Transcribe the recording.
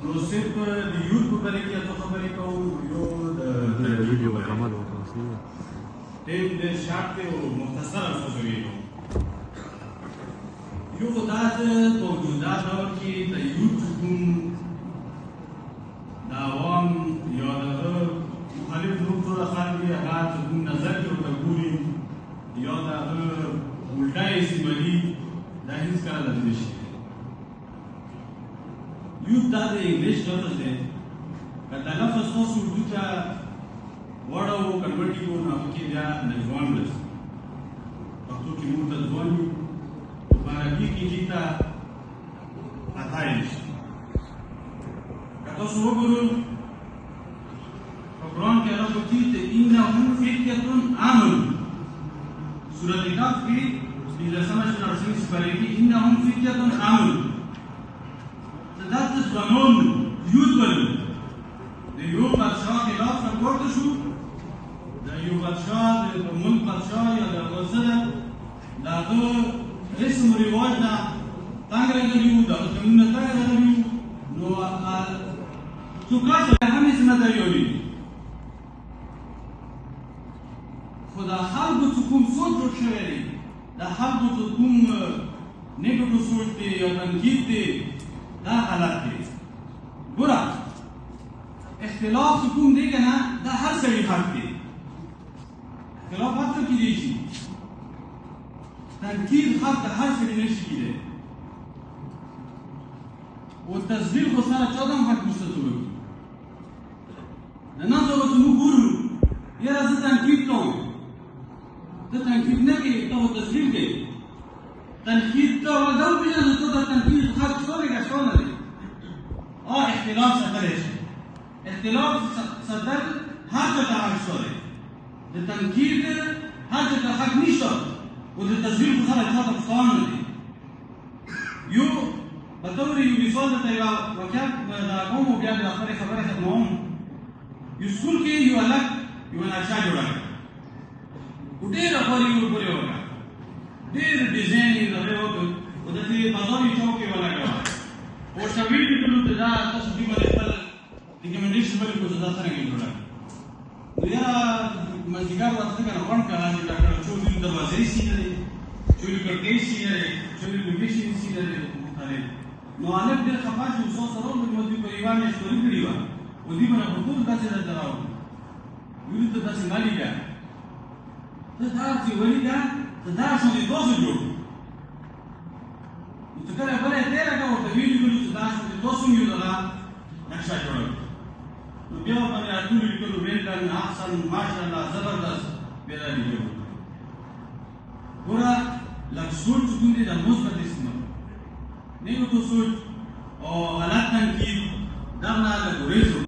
نو صرف د یوت په باره کې اتو خبرې کوو یو د ویډیو مکمل وکړو ټیم ډېر شارټ دی او مختصر الفاظ ویلو یو دا د موجوده دور کې د یوت حکوم د عوام یا د مخالف ګروپ ټول خلک دي هغه حکوم نظر کې ورته ګوري یا د هغه الټا یې سیملي دا هېڅکله داسې نه شي یوت دا د انګلیش لفظ دی که دا لفظ تاسو اردو ته واړو کنورټ کړو نو هغه کې بیا نوجوان راځي پښتو کې موږ ته ځوان یو په عربي کې دې ته اتایل شي که تاسو وګورئ په قرآن کې الله وایي چې انهم فتیة آمنوا سورۃ کهف کې 15 سپارې کې انهم فتیة آمنوا دا د ځوانان یوت ولري د یو بادشاه خلاف راپورته شو د یو بادشاه د ملک بادشاه یا د غزله د هغه رسم و رواج نه تنګ راغلي وو د قانون نه تنګ راغلي وو نو څوک هم ذمه داري ولري خو د خلکو څه کوم سوچ جوړ شوی دی د خلکو څه کوم نیګیټیو سوچ دی یا تنقید دی دا حالت دی ګوره اختلاف چې کوم دی که نه دا هر سړي حق دی اختلاف هر څه کېدی شي تنقید حق د هر سړي نه شي کېدی او تزویر خو سره چا ته هم حق نشته څه وکړي د نن سبا چې موږ ګورو یاره زه تنقید کوم ته تنقید نه کوې ته خو تزویر کوې تنقید ته دا وپېژنه ته د تنقید حق شته دی که شته نه دی اختلاف ساتلی شي اختلاف ساتل هر چا ته حق شته دی د تنقید هر چا ته حق نشته او د تزویر خو سره چا ته پښتانه نه دی یو په طور یو مثال درته یوه واقعه دغه کوم او بیا د آخرې خبره ختموم یو سکول کې یو هلک یوه نقشه جوړه کړه خو ډېره خواري یې ورپورې وکړه ډېر ډیزاین یې دغه وکړ او داسې بازاري چوک یې ولګوه ورته ویې لیکلو چې دا تاسو دې باندې خپل ریکمنډیشن ولیکو چې دا څرنګه جوړه نو یاره مازدیګر ورته که نه غونډ کړه چې ډاکټر چودري دروازې سیده دی چوری کړکۍ سیده دی چوری لوکیشن سیده دی مختلف نو هلک ډېر خفه شو څو سره مو دوی په یوه میاشت ورې کړې وه او دوی به نه خو ټول داسې درته راوړي ویلو ته داسې مه لیکه ته دا چې ولیکه ته دا شونې تاسو جوړ نو ته کله بله یې تېره کړه ورته ویې لیکلو چې دا شونې تاسو هم یو دغه نقشه جوړه کړو نو بیا ورباندې راټول لیکلو ویلډن احسن ماشاءالله زبردست بیا دا لیکلو ګوره لږ سوچ چې کوم دی د مثبت قسمه نیګیټیو سوچ او غلط تنقید دغه نه لږ ورېځو